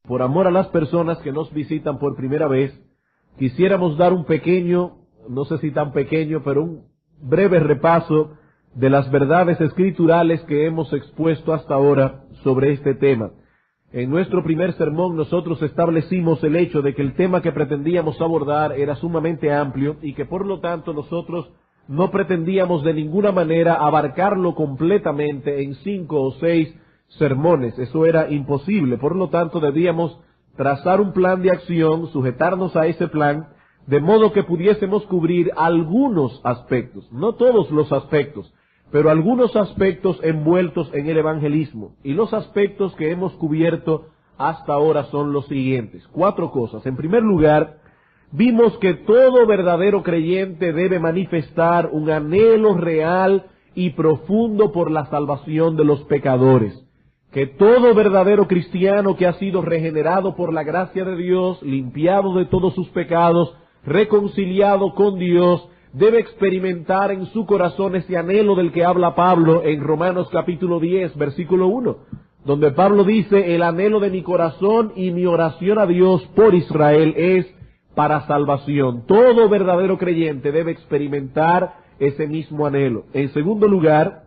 Por amor a las personas que nos visitan por primera vez, quisiéramos dar un pequeño, no sé si tan pequeño, pero un breve repaso de las verdades escriturales que hemos expuesto hasta ahora sobre este tema. En nuestro primer sermón nosotros establecimos el hecho de que el tema que pretendíamos abordar era sumamente amplio y que por lo tanto nosotros no pretendíamos de ninguna manera abarcarlo completamente en 5 o 6 sermones. Eso era imposible. Por lo tanto debíamos trazar un plan de acción, sujetarnos a ese plan, de modo que pudiésemos cubrir algunos aspectos, no todos los aspectos, pero algunos aspectos envueltos en el evangelismo. Y los aspectos que hemos cubierto hasta ahora son los siguientes. 4 cosas. En primer lugar, vimos que todo verdadero creyente debe manifestar un anhelo real y profundo por la salvación de los pecadores. Que todo verdadero cristiano que ha sido regenerado por la gracia de Dios, limpiado de todos sus pecados, reconciliado con Dios, debe experimentar en su corazón ese anhelo del que habla Pablo en Romanos capítulo 10, versículo 1, donde Pablo dice: el anhelo de mi corazón y mi oración a Dios por Israel es para salvación. Todo verdadero creyente debe experimentar ese mismo anhelo. En segundo lugar,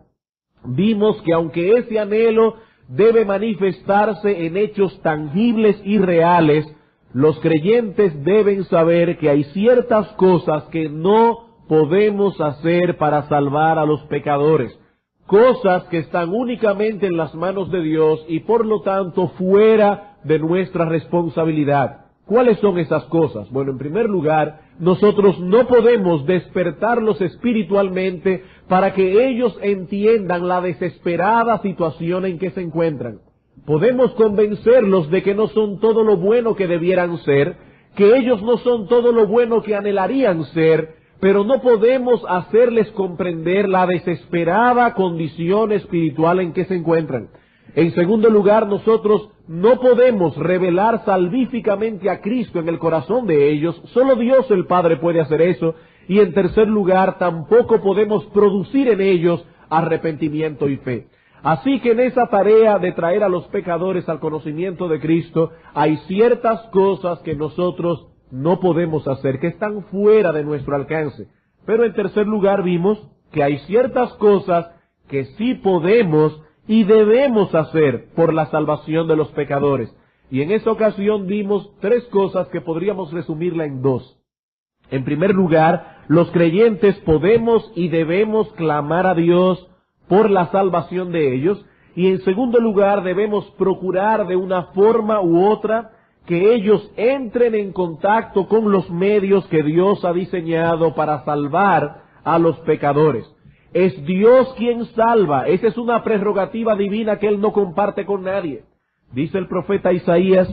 vimos que aunque ese anhelo debe manifestarse en hechos tangibles y reales, los creyentes deben saber que hay ciertas cosas que no podemos hacer para salvar a los pecadores, cosas que están únicamente en las manos de Dios y por lo tanto fuera de nuestra responsabilidad. ¿Cuáles son esas cosas? Bueno, en primer lugar, nosotros no podemos despertarlos espiritualmente para que ellos entiendan la desesperada situación en que se encuentran. Podemos convencerlos de que no son todo lo bueno que debieran ser, que ellos no son todo lo bueno que anhelarían ser, pero no podemos hacerles comprender la desesperada condición espiritual en que se encuentran. En segundo lugar, nosotros no podemos revelar salvíficamente a Cristo en el corazón de ellos. Solo Dios el Padre puede hacer eso. Y en tercer lugar, tampoco podemos producir en ellos arrepentimiento y fe. Así que en esa tarea de traer a los pecadores al conocimiento de Cristo, hay ciertas cosas que nosotros no podemos hacer, que están fuera de nuestro alcance. Pero en tercer lugar vimos que hay ciertas cosas que sí podemos y debemos hacer por la salvación de los pecadores. Y en esa ocasión vimos 3 cosas que podríamos resumirla en 2. En primer lugar, los creyentes podemos y debemos clamar a Dios por la salvación de ellos. Y en segundo lugar, debemos procurar de una forma u otra que ellos entren en contacto con los medios que Dios ha diseñado para salvar a los pecadores. Es Dios quien salva. Esa es una prerrogativa divina que Él no comparte con nadie. Dice el profeta Isaías,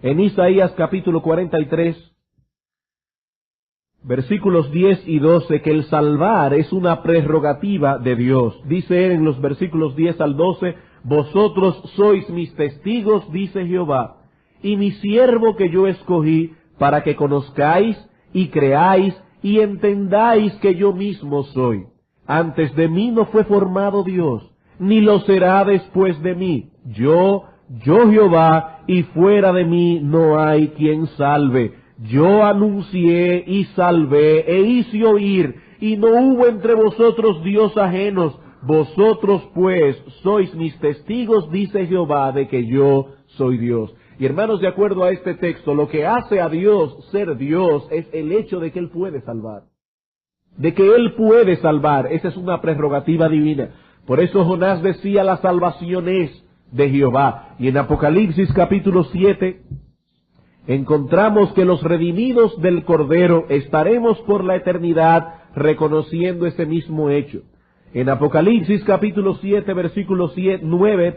en Isaías capítulo 43, versículos 10 y 12, que el salvar es una prerrogativa de Dios. Dice Él en los versículos 10 al 12, vosotros sois mis testigos, dice Jehová, y mi siervo que yo escogí, para que conozcáis y creáis y entendáis que yo mismo soy. Antes de mí no fue formado Dios, ni lo será después de mí. Yo Jehová, y fuera de mí no hay quien salve. Yo anuncié y salvé e hice oír, y no hubo entre vosotros Dios ajenos. Vosotros pues sois mis testigos, dice Jehová, de que yo soy Dios. Y hermanos, de acuerdo a este texto, lo que hace a Dios ser Dios es el hecho de que Él puede salvar. De que Él puede salvar. Esa es una prerrogativa divina. Por eso Jonás decía: la salvación es de Jehová. Y en Apocalipsis capítulo 7 encontramos que los redimidos del Cordero estaremos por la eternidad reconociendo ese mismo hecho. En Apocalipsis capítulo 7 versículo 9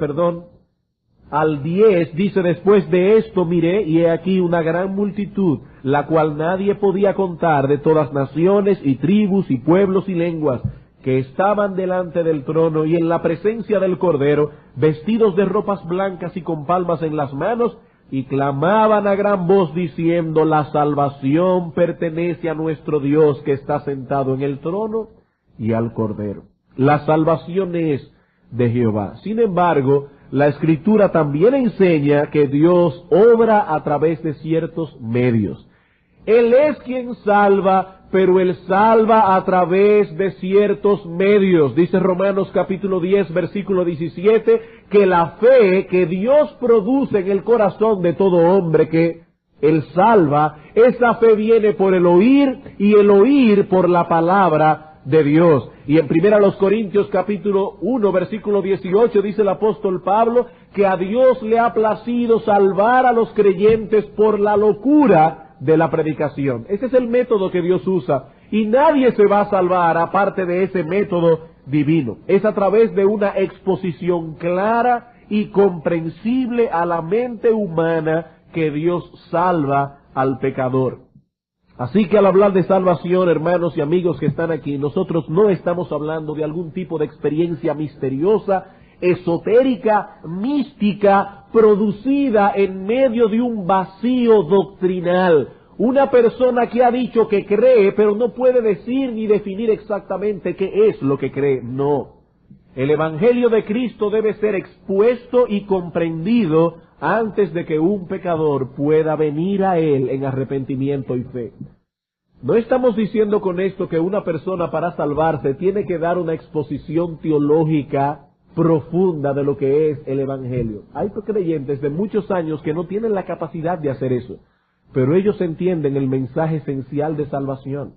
al 10 dice: después de esto miré, y he aquí una gran multitud, la cual nadie podía contar, de todas naciones y tribus y pueblos y lenguas, que estaban delante del trono y en la presencia del Cordero, vestidos de ropas blancas y con palmas en las manos, y clamaban a gran voz diciendo: la salvación pertenece a nuestro Dios que está sentado en el trono y al Cordero. La salvación es de Jehová. Sin embargo, la Escritura también enseña que Dios obra a través de ciertos medios. Él es quien salva, pero Él salva a través de ciertos medios. Dice Romanos capítulo 10, versículo 17, que la fe que Dios produce en el corazón de todo hombre que Él salva, esa fe viene por el oír y el oír por la palabra de Dios. Y en 1 Corintios capítulo 1, versículo 18 dice el apóstol Pablo que a Dios le ha placido salvar a los creyentes por la locura de la predicación. Ese es el método que Dios usa y nadie se va a salvar aparte de ese método divino. Es a través de una exposición clara y comprensible a la mente humana que Dios salva al pecador. Así que al hablar de salvación, hermanos y amigos que están aquí, nosotros no estamos hablando de algún tipo de experiencia misteriosa, esotérica, mística, producida en medio de un vacío doctrinal. Una persona que ha dicho que cree, pero no puede decir ni definir exactamente qué es lo que cree. No. El Evangelio de Cristo debe ser expuesto y comprendido antes de que un pecador pueda venir a Él en arrepentimiento y fe. No estamos diciendo con esto que una persona para salvarse tiene que dar una exposición teológica profunda de lo que es el Evangelio. Hay creyentes de muchos años que no tienen la capacidad de hacer eso, pero ellos entienden el mensaje esencial de salvación,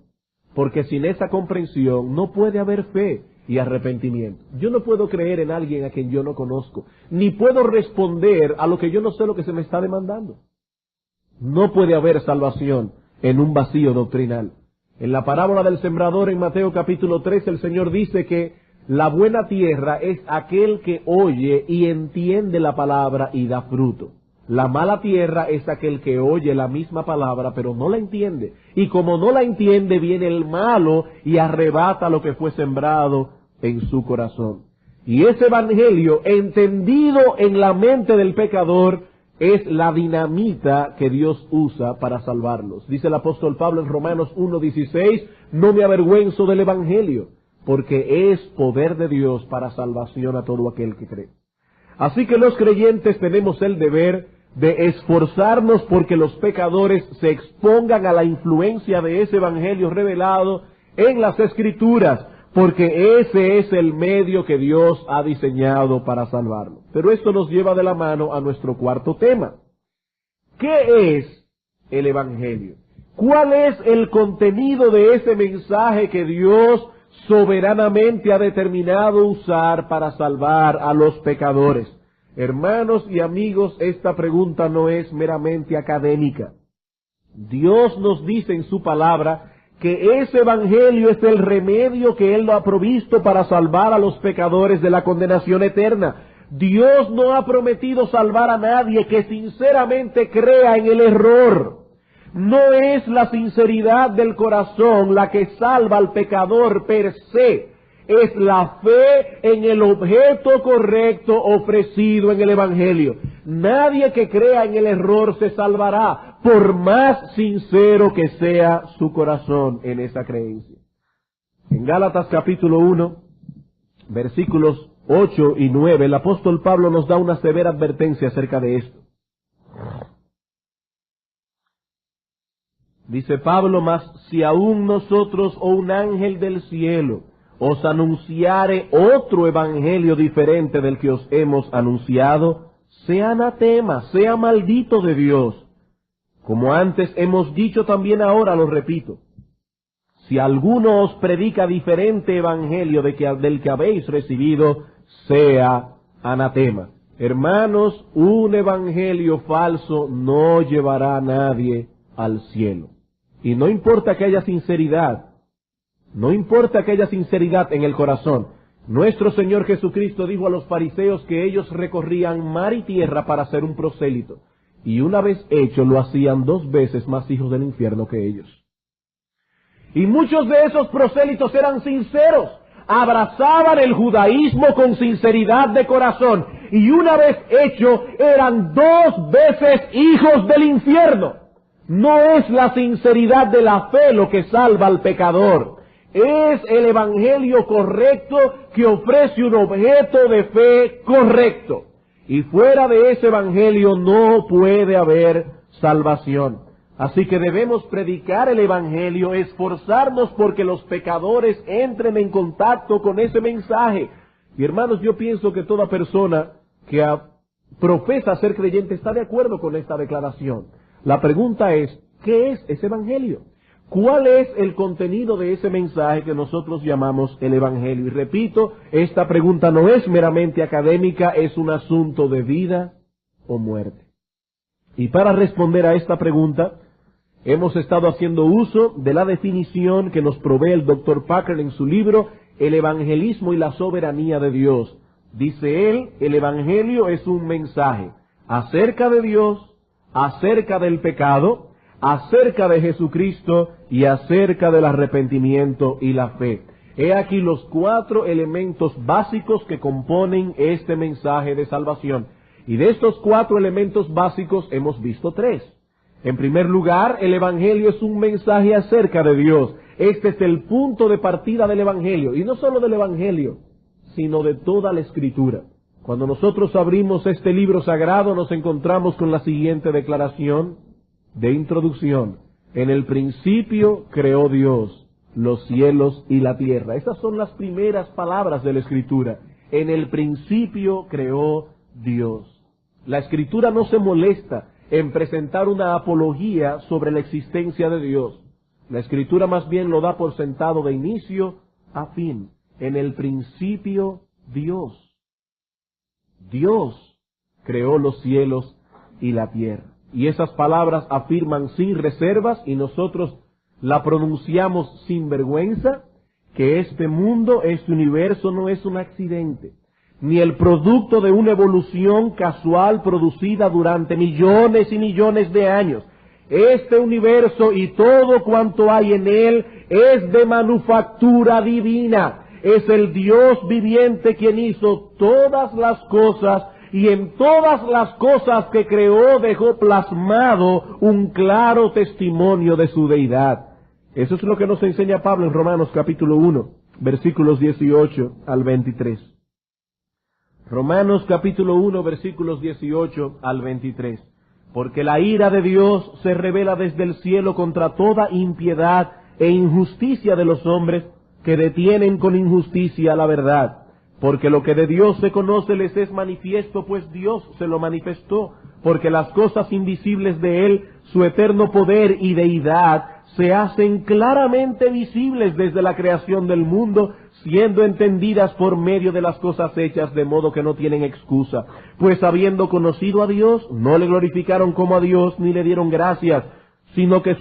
porque sin esa comprensión no puede haber fe y arrepentimiento. Yo no puedo creer en alguien a quien yo no conozco, ni puedo responder a lo que yo no sé lo que se me está demandando. No puede haber salvación en un vacío doctrinal. En la parábola del sembrador en Mateo capítulo 3, el Señor dice que la buena tierra es aquel que oye y entiende la palabra y da fruto. La mala tierra es aquel que oye la misma palabra pero no la entiende. Y como no la entiende, viene el malo y arrebata lo que fue sembrado en su corazón. Y ese evangelio, entendido en la mente del pecador, es la dinamita que Dios usa para salvarlos. Dice el apóstol Pablo en Romanos 1:16, no me avergüenzo del evangelio, porque es poder de Dios para salvación a todo aquel que cree. Así que los creyentes tenemos el deber de esforzarnos porque los pecadores se expongan a la influencia de ese evangelio revelado en las Escrituras, porque ese es el medio que Dios ha diseñado para salvarlo. Pero esto nos lleva de la mano a nuestro cuarto tema. ¿Qué es el evangelio? ¿Cuál es el contenido de ese mensaje que Dios soberanamente ha determinado usar para salvar a los pecadores? Hermanos y amigos, esta pregunta no es meramente académica. Dios nos dice en su palabra que ese evangelio es el remedio que Él lo ha provisto para salvar a los pecadores de la condenación eterna. Dios no ha prometido salvar a nadie que sinceramente crea en el error. No es la sinceridad del corazón la que salva al pecador per se. Es la fe en el objeto correcto ofrecido en el evangelio. Nadie que crea en el error se salvará, por más sincero que sea su corazón en esa creencia. En Gálatas capítulo 1, versículos 8 y 9, el apóstol Pablo nos da una severa advertencia acerca de esto. Dice Pablo, mas si aún nosotros o un ángel del cielo os anunciare otro evangelio diferente del que os hemos anunciado, sea anatema, sea maldito de Dios. Como antes hemos dicho, también ahora lo repito. Si alguno os predica diferente evangelio del que habéis recibido, sea anatema. Hermanos, un evangelio falso no llevará a nadie al cielo. Y no importa que haya sinceridad, no importa que haya sinceridad en el corazón. Nuestro Señor Jesucristo dijo a los fariseos que ellos recorrían mar y tierra para ser un prosélito, y una vez hecho lo hacían 2 veces más hijos del infierno que ellos. Y muchos de esos prosélitos eran sinceros, abrazaban el judaísmo con sinceridad de corazón, y una vez hecho eran 2 veces hijos del infierno. No es la sinceridad de la fe lo que salva al pecador. Es el evangelio correcto que ofrece un objeto de fe correcto. Y fuera de ese evangelio no puede haber salvación. Así que debemos predicar el evangelio, esforzarnos porque los pecadores entren en contacto con ese mensaje. Y hermanos, yo pienso que toda persona que profesa ser creyente está de acuerdo con esta declaración. La pregunta es, ¿qué es ese evangelio? ¿Cuál es el contenido de ese mensaje que nosotros llamamos el evangelio? Y repito, esta pregunta no es meramente académica, es un asunto de vida o muerte. Y para responder a esta pregunta, hemos estado haciendo uso de la definición que nos provee el Dr. Packer en su libro El evangelismo y la soberanía de Dios. Dice él, el evangelio es un mensaje acerca de Dios, acerca del pecado, acerca de Jesucristo y acerca del arrepentimiento y la fe. He aquí los 4 elementos básicos que componen este mensaje de salvación. Y de estos 4 elementos básicos hemos visto 3. En primer lugar, el evangelio es un mensaje acerca de Dios. Este es el punto de partida del evangelio. Y no solo del evangelio, sino de toda la escritura. Cuando nosotros abrimos este libro sagrado, nos encontramos con la siguiente declaración de introducción. En el principio creó Dios los cielos y la tierra. Esas son las primeras palabras de la escritura. En el principio creó Dios. La escritura no se molesta en presentar una apología sobre la existencia de Dios. La escritura más bien lo da por sentado de inicio a fin. En el principio Dios. Dios creó los cielos y la tierra. Y esas palabras afirman sin reservas y nosotros la pronunciamos sin vergüenza, que este mundo, este universo no es un accidente, ni el producto de una evolución casual producida durante millones y millones de años. Este universo y todo cuanto hay en él es de manufactura divina. Es el Dios viviente quien hizo todas las cosas y en todas las cosas que creó dejó plasmado un claro testimonio de su deidad. Eso es lo que nos enseña Pablo en Romanos capítulo 1, versículos 18 al 23. Romanos capítulo 1, versículos 18 al 23. Porque la ira de Dios se revela desde el cielo contra toda impiedad e injusticia de los hombres que detienen con injusticia la verdad. Porque lo que de Dios se conoce les es manifiesto, pues Dios se lo manifestó. Porque las cosas invisibles de Él, su eterno poder y deidad, se hacen claramente visibles desde la creación del mundo, siendo entendidas por medio de las cosas hechas, de modo que no tienen excusa. Pues habiendo conocido a Dios, no le glorificaron como a Dios, ni le dieron gracias, sino que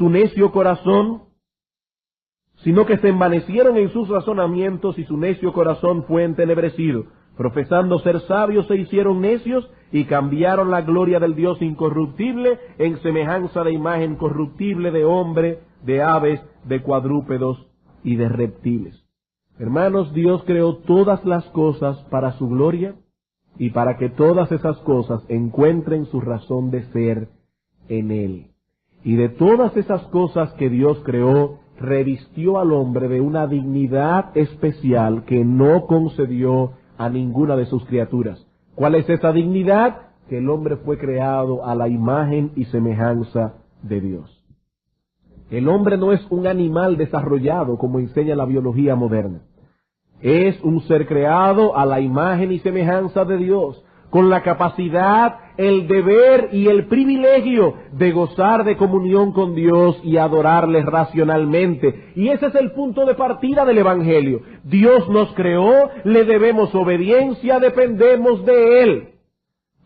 se envanecieron en sus razonamientos y su necio corazón fue entenebrecido. Profesando ser sabios se hicieron necios y cambiaron la gloria del Dios incorruptible en semejanza de imagen corruptible de hombre, de aves, de cuadrúpedos y de reptiles. Hermanos, Dios creó todas las cosas para su gloria y para que todas esas cosas encuentren su razón de ser en Él. Y de todas esas cosas que Dios creó, revistió al hombre de una dignidad especial que no concedió a ninguna de sus criaturas. ¿Cuál es esa dignidad? Que el hombre fue creado a la imagen y semejanza de Dios. El hombre no es un animal desarrollado como enseña la biología moderna. Es un ser creado a la imagen y semejanza de Dios, con la capacidad, el deber y el privilegio de gozar de comunión con Dios y adorarle racionalmente. Y ese es el punto de partida del Evangelio. Dios nos creó, le debemos obediencia, dependemos de Él.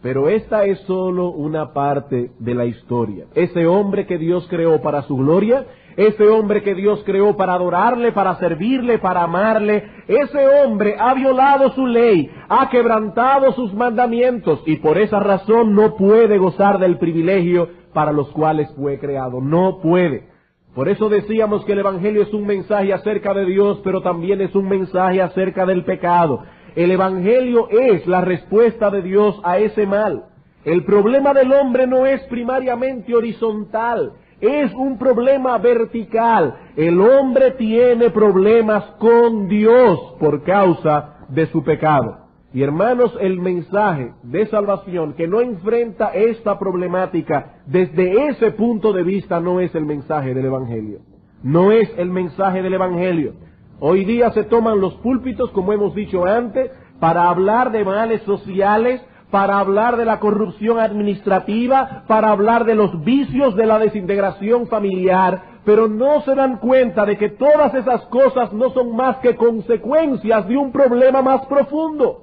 Pero esta es solo una parte de la historia. Ese hombre que Dios creó para su gloria, ese hombre que Dios creó para adorarle, para servirle, para amarle, ese hombre ha violado su ley, ha quebrantado sus mandamientos y por esa razón no puede gozar del privilegio para los cuales fue creado. No puede. Por eso decíamos que el Evangelio es un mensaje acerca de Dios, pero también es un mensaje acerca del pecado. El Evangelio es la respuesta de Dios a ese mal. El problema del hombre no es primariamente horizontal, es un problema vertical. El hombre tiene problemas con Dios por causa de su pecado. Y hermanos, el mensaje de salvación que no enfrenta esta problemática desde ese punto de vista no es el mensaje del Evangelio. No es el mensaje del Evangelio. Hoy día se toman los púlpitos, como hemos dicho antes, para hablar de males sociales, para hablar de la corrupción administrativa, para hablar de los vicios de la desintegración familiar, pero no se dan cuenta de que todas esas cosas no son más que consecuencias de un problema más profundo.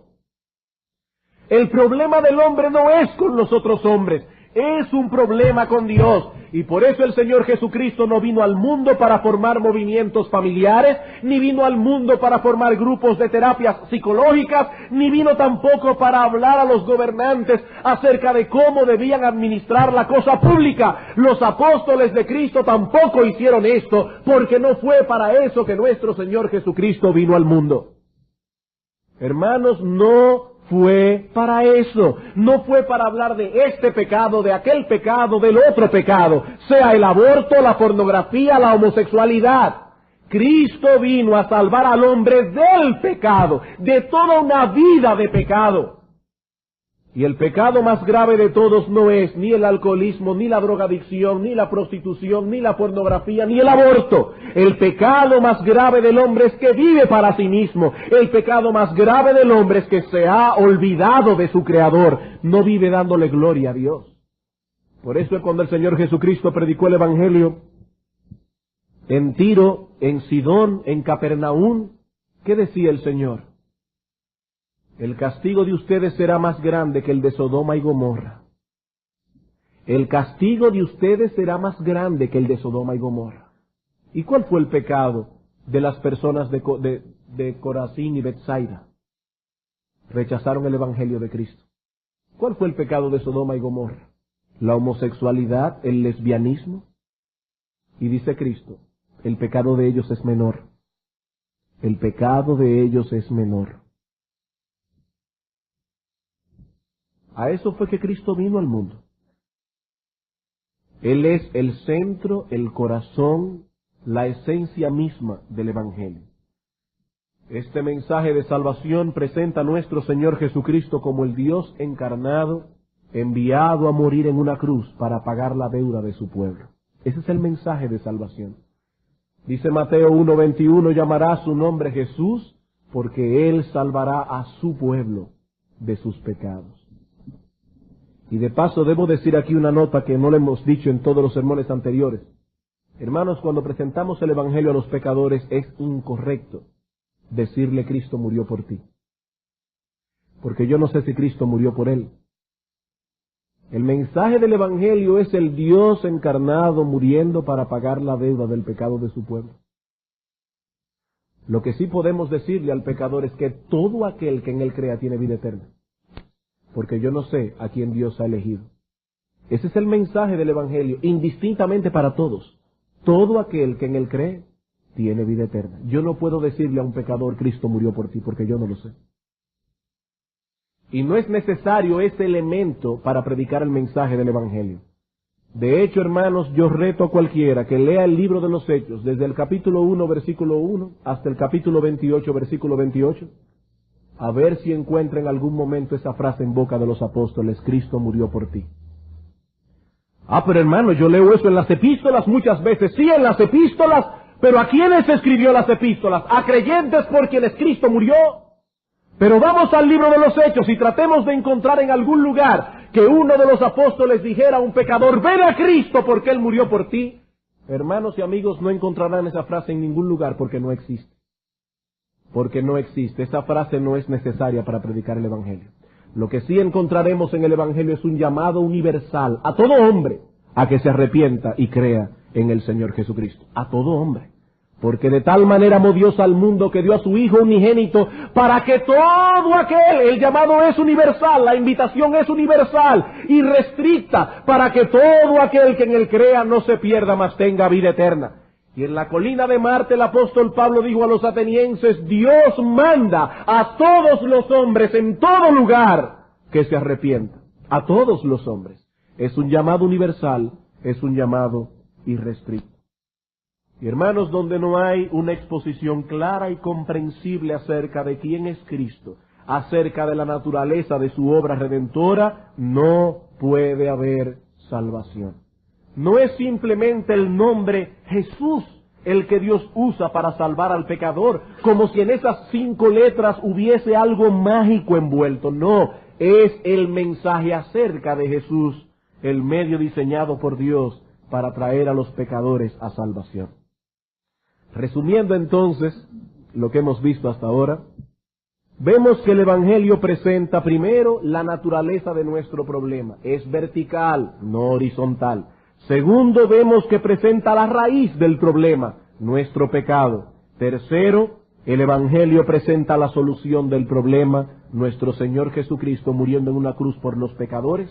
El problema del hombre no es con los otros hombres, es un problema con Dios. Y por eso el Señor Jesucristo no vino al mundo para formar movimientos familiares, ni vino al mundo para formar grupos de terapias psicológicas, ni vino tampoco para hablar a los gobernantes acerca de cómo debían administrar la cosa pública. Los apóstoles de Cristo tampoco hicieron esto, porque no fue para eso que nuestro Señor Jesucristo vino al mundo. Hermanos, no fue para eso, no fue para hablar de este pecado, de aquel pecado, del otro pecado, sea el aborto, la pornografía, la homosexualidad. Cristo vino a salvar al hombre del pecado, de toda una vida de pecado. Y el pecado más grave de todos no es ni el alcoholismo, ni la drogadicción, ni la prostitución, ni la pornografía, ni el aborto. El pecado más grave del hombre es que vive para sí mismo. El pecado más grave del hombre es que se ha olvidado de su Creador. No vive dándole gloria a Dios. Por eso es cuando el Señor Jesucristo predicó el Evangelio en Tiro, en Sidón, en Capernaum, ¿qué decía el Señor? El castigo de ustedes será más grande que el de Sodoma y Gomorra. El castigo de ustedes será más grande que el de Sodoma y Gomorra. ¿Y cuál fue el pecado de las personas de Corazín y Betsaida? Rechazaron el Evangelio de Cristo. ¿Cuál fue el pecado de Sodoma y Gomorra? La homosexualidad, el lesbianismo. Y dice Cristo, el pecado de ellos es menor. El pecado de ellos es menor. A eso fue que Cristo vino al mundo. Él es el centro, el corazón, la esencia misma del Evangelio. Este mensaje de salvación presenta a nuestro Señor Jesucristo como el Dios encarnado, enviado a morir en una cruz para pagar la deuda de su pueblo. Ese es el mensaje de salvación. Dice Mateo 1:21, llamará su nombre Jesús, porque Él salvará a su pueblo de sus pecados. Y de paso debo decir aquí una nota que no le hemos dicho en todos los sermones anteriores. Hermanos, cuando presentamos el Evangelio a los pecadores es incorrecto decirle Cristo murió por ti. Porque yo no sé si Cristo murió por él. El mensaje del Evangelio es el Dios encarnado muriendo para pagar la deuda del pecado de su pueblo. Lo que sí podemos decirle al pecador es que todo aquel que en él crea tiene vida eterna. Porque yo no sé a quién Dios ha elegido. Ese es el mensaje del Evangelio, indistintamente para todos. Todo aquel que en él cree, tiene vida eterna. Yo no puedo decirle a un pecador, Cristo murió por ti, porque yo no lo sé. Y no es necesario ese elemento para predicar el mensaje del Evangelio. De hecho, hermanos, yo reto a cualquiera que lea el libro de los Hechos, desde el capítulo 1, versículo 1, hasta el capítulo 28, versículo 28, a ver si encuentra en algún momento esa frase en boca de los apóstoles, Cristo murió por ti. Ah, pero hermano, yo leo eso en las epístolas muchas veces. Sí, en las epístolas, pero ¿a quiénes escribió las epístolas? A creyentes por quienes Cristo murió. Pero vamos al libro de los Hechos y tratemos de encontrar en algún lugar que uno de los apóstoles dijera a un pecador, ven a Cristo porque Él murió por ti. Hermanos y amigos, no encontrarán esa frase en ningún lugar porque no existe. Porque no existe. Esa frase no es necesaria para predicar el Evangelio. Lo que sí encontraremos en el Evangelio es un llamado universal a todo hombre a que se arrepienta y crea en el Señor Jesucristo. A todo hombre. Porque de tal manera amó Dios al mundo que dio a su Hijo unigénito para que todo aquel, el llamado es universal, la invitación es universal y restricta, para que todo aquel que en él crea no se pierda, mas tenga vida eterna. Y en la colina de Marte el apóstol Pablo dijo a los atenienses, Dios manda a todos los hombres en todo lugar que se arrepientan. A todos los hombres. Es un llamado universal, es un llamado irrestricto. Y hermanos, donde no hay una exposición clara y comprensible acerca de quién es Cristo, acerca de la naturaleza de su obra redentora, no puede haber salvación. No es simplemente el nombre Jesús el que Dios usa para salvar al pecador, como si en esas 5 letras hubiese algo mágico envuelto. No, es el mensaje acerca de Jesús, el medio diseñado por Dios para traer a los pecadores a salvación. Resumiendo entonces lo que hemos visto hasta ahora, vemos que el Evangelio presenta primero la naturaleza de nuestro problema. Es vertical, no horizontal. Segundo, vemos que presenta la raíz del problema, nuestro pecado. Tercero, el Evangelio presenta la solución del problema, nuestro Señor Jesucristo muriendo en una cruz por los pecadores.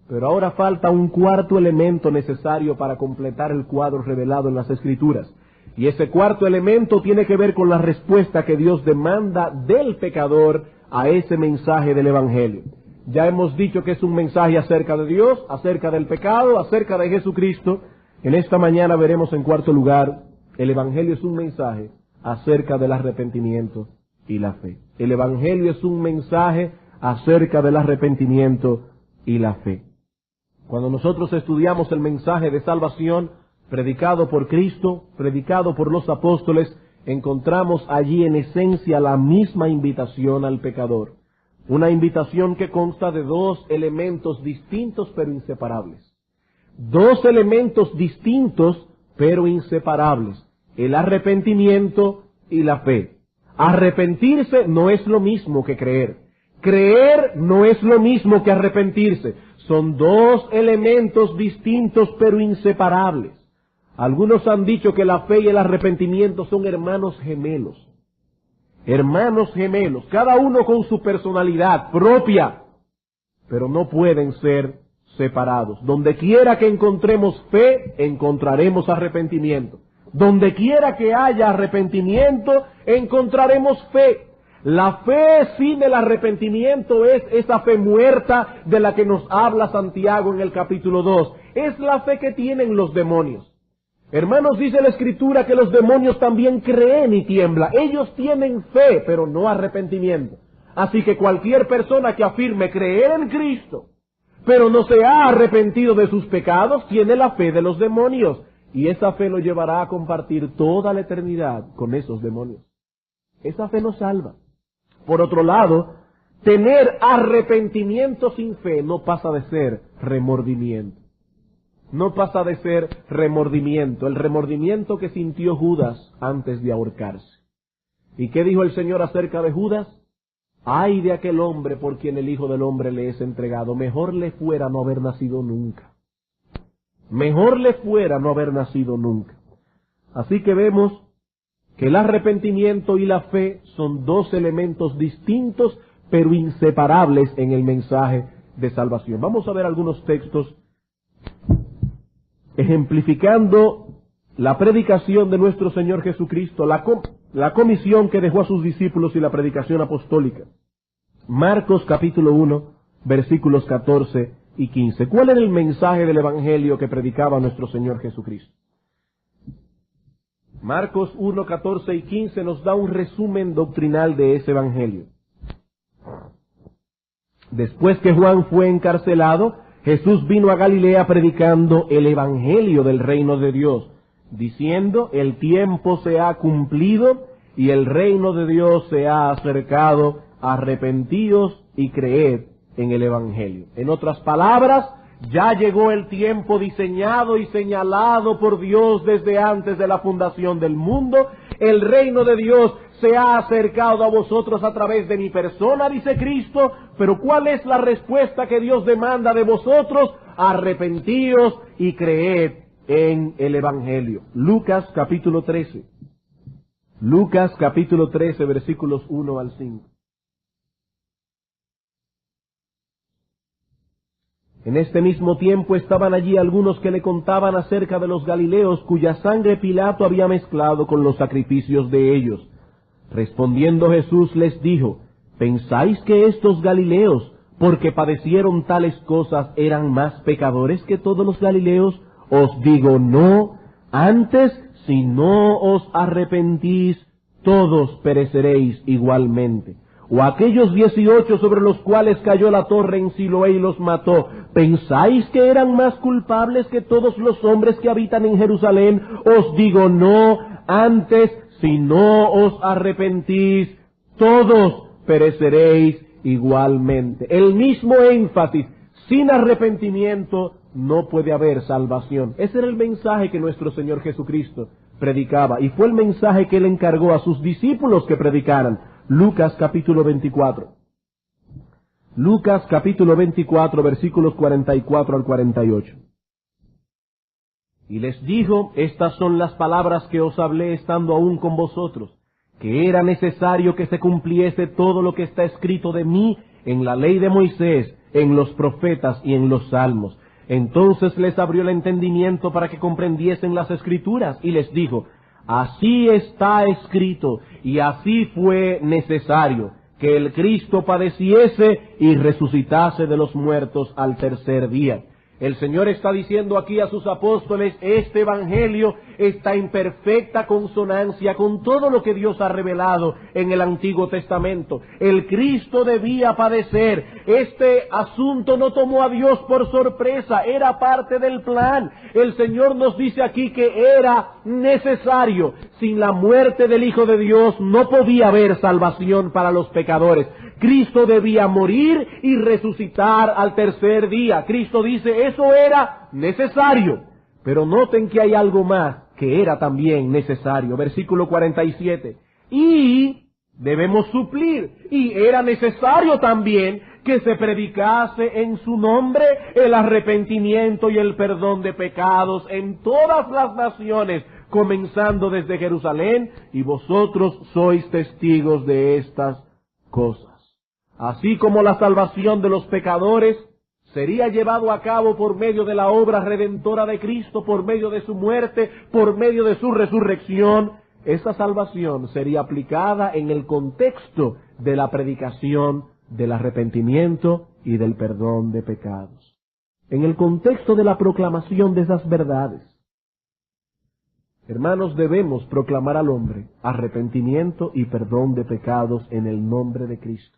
Pero ahora falta un cuarto elemento necesario para completar el cuadro revelado en las Escrituras. Y ese cuarto elemento tiene que ver con la respuesta que Dios demanda del pecador a ese mensaje del Evangelio. Ya hemos dicho que es un mensaje acerca de Dios, acerca del pecado, acerca de Jesucristo. En esta mañana veremos en cuarto lugar, el Evangelio es un mensaje acerca del arrepentimiento y la fe. El Evangelio es un mensaje acerca del arrepentimiento y la fe. Cuando nosotros estudiamos el mensaje de salvación predicado por Cristo, predicado por los apóstoles, encontramos allí en esencia la misma invitación al pecador. Una invitación que consta de 2 elementos distintos pero inseparables. 2 elementos distintos pero inseparables. El arrepentimiento y la fe. Arrepentirse no es lo mismo que creer. Creer no es lo mismo que arrepentirse. Son 2 elementos distintos pero inseparables. Algunos han dicho que la fe y el arrepentimiento son hermanos gemelos. Hermanos gemelos, cada uno con su personalidad propia, pero no pueden ser separados. Donde quiera que encontremos fe, encontraremos arrepentimiento. Donde quiera que haya arrepentimiento, encontraremos fe. La fe sin el arrepentimiento es esa fe muerta de la que nos habla Santiago en el capítulo 2. Es la fe que tienen los demonios. Hermanos, dice la Escritura que los demonios también creen y tiemblan. Ellos tienen fe, pero no arrepentimiento. Así que cualquier persona que afirme creer en Cristo, pero no se ha arrepentido de sus pecados, tiene la fe de los demonios. Y esa fe lo llevará a compartir toda la eternidad con esos demonios. Esa fe nos salva. Por otro lado, tener arrepentimiento sin fe no pasa de ser remordimiento. No pasa de ser remordimiento, el remordimiento que sintió Judas antes de ahorcarse. ¿Y qué dijo el Señor acerca de Judas? Ay de aquel hombre por quien el Hijo del Hombre le es entregado, mejor le fuera no haber nacido nunca. Mejor le fuera no haber nacido nunca. Así que vemos que el arrepentimiento y la fe son 2 elementos distintos pero inseparables en el mensaje de salvación. Vamos a ver algunos textos ejemplificando la predicación de nuestro Señor Jesucristo, la comisión que dejó a sus discípulos y la predicación apostólica. Marcos capítulo 1, versículos 14 y 15. ¿Cuál era el mensaje del Evangelio que predicaba nuestro Señor Jesucristo? Marcos 1, 14 y 15 nos da un resumen doctrinal de ese Evangelio. Después que Juan fue encarcelado, Jesús vino a Galilea predicando el Evangelio del reino de Dios, diciendo, el tiempo se ha cumplido y el reino de Dios se ha acercado, arrepentíos y creed en el Evangelio. En otras palabras, ya llegó el tiempo diseñado y señalado por Dios desde antes de la fundación del mundo. El reino de Dios se ha acercado a vosotros a través de mi persona, dice Cristo, pero ¿cuál es la respuesta que Dios demanda de vosotros? Arrepentíos y creed en el Evangelio. Lucas capítulo 13. Lucas capítulo 13, versículos 1 al 5. En este mismo tiempo estaban allí algunos que le contaban acerca de los galileos cuya sangre Pilato había mezclado con los sacrificios de ellos. Respondiendo Jesús les dijo, ¿pensáis que estos galileos, porque padecieron tales cosas, eran más pecadores que todos los galileos? Os digo no, antes, si no os arrepentís, todos pereceréis igualmente. ¿O aquellos 18 sobre los cuales cayó la torre en Siloé y los mató, pensáis que eran más culpables que todos los hombres que habitan en Jerusalén? Os digo no, antes, si no os arrepentís, todos pereceréis igualmente. El mismo énfasis, sin arrepentimiento no puede haber salvación. Ese era el mensaje que nuestro Señor Jesucristo predicaba, y fue el mensaje que Él encargó a sus discípulos que predicaran. Lucas capítulo 24. Lucas capítulo 24, versículos 44 al 48. Y les dijo, estas son las palabras que os hablé estando aún con vosotros, que era necesario que se cumpliese todo lo que está escrito de mí en la ley de Moisés, en los profetas y en los salmos. Entonces les abrió el entendimiento para que comprendiesen las Escrituras, y les dijo, así está escrito, y así fue necesario, que el Cristo padeciese y resucitase de los muertos al tercer día. El Señor está diciendo aquí a sus apóstoles, este evangelio está en perfecta consonancia con todo lo que Dios ha revelado en el Antiguo Testamento. El Cristo debía padecer. Este asunto no tomó a Dios por sorpresa, era parte del plan. El Señor nos dice aquí que era necesario. Sin la muerte del Hijo de Dios no podía haber salvación para los pecadores. Cristo debía morir y resucitar al tercer día. Cristo dice, eso era necesario. Pero noten que hay algo más que era también necesario. Versículo 47. Y debemos suplir. Y era necesario también que se predicase en su nombre el arrepentimiento y el perdón de pecados en todas las naciones, comenzando desde Jerusalén, y vosotros sois testigos de estas cosas. Así como la salvación de los pecadores sería llevado a cabo por medio de la obra redentora de Cristo, por medio de su muerte, por medio de su resurrección, esa salvación sería aplicada en el contexto de la predicación del arrepentimiento y del perdón de pecados. En el contexto de la proclamación de esas verdades, hermanos, debemos proclamar al hombre arrepentimiento y perdón de pecados en el nombre de Cristo.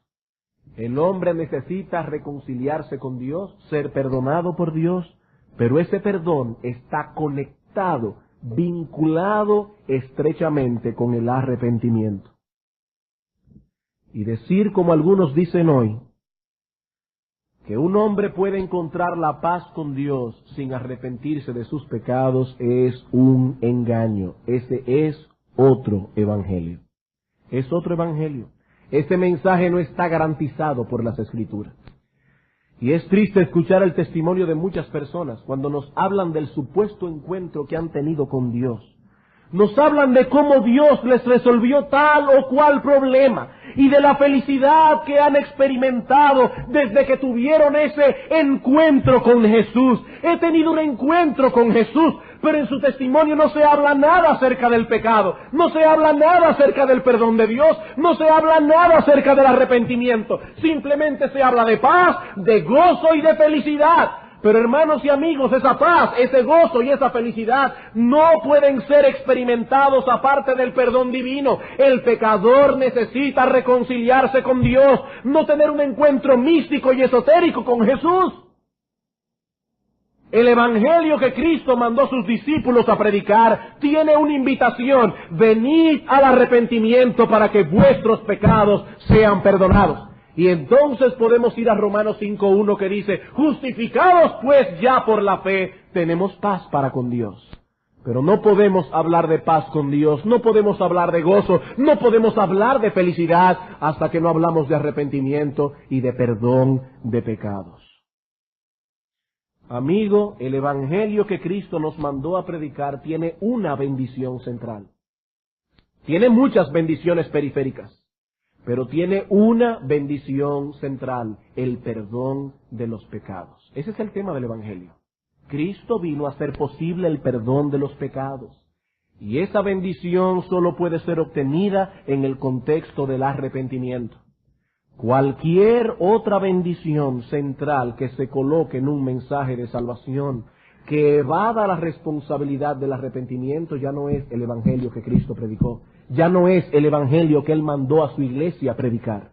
El hombre necesita reconciliarse con Dios, ser perdonado por Dios, pero ese perdón está conectado, vinculado estrechamente con el arrepentimiento. Y decir, como algunos dicen hoy, que un hombre puede encontrar la paz con Dios sin arrepentirse de sus pecados es un engaño. Ese es otro evangelio. Es otro evangelio. Este mensaje no está garantizado por las Escrituras. Y es triste escuchar el testimonio de muchas personas cuando nos hablan del supuesto encuentro que han tenido con Dios. Nos hablan de cómo Dios les resolvió tal o cual problema y de la felicidad que han experimentado desde que tuvieron ese encuentro con Jesús. He tenido un encuentro con Jesús, pero en su testimonio no se habla nada acerca del pecado, no se habla nada acerca del perdón de Dios, no se habla nada acerca del arrepentimiento. Simplemente se habla de paz, de gozo y de felicidad. Pero hermanos y amigos, esa paz, ese gozo y esa felicidad no pueden ser experimentados aparte del perdón divino. El pecador necesita reconciliarse con Dios, no tener un encuentro místico y esotérico con Jesús. El evangelio que Cristo mandó a sus discípulos a predicar tiene una invitación: venid al arrepentimiento para que vuestros pecados sean perdonados. Y entonces podemos ir a Romanos 5:1 que dice, justificados pues ya por la fe, tenemos paz para con Dios. Pero no podemos hablar de paz con Dios, no podemos hablar de gozo, no podemos hablar de felicidad hasta que no hablamos de arrepentimiento y de perdón de pecados. Amigo, el evangelio que Cristo nos mandó a predicar tiene una bendición central. Tiene muchas bendiciones periféricas, pero tiene una bendición central: el perdón de los pecados. Ese es el tema del evangelio. Cristo vino a hacer posible el perdón de los pecados. Y esa bendición solo puede ser obtenida en el contexto del arrepentimiento. Cualquier otra bendición central que se coloque en un mensaje de salvación que evada la responsabilidad del arrepentimiento ya no es el evangelio que Cristo predicó, ya no es el evangelio que Él mandó a su iglesia a predicar.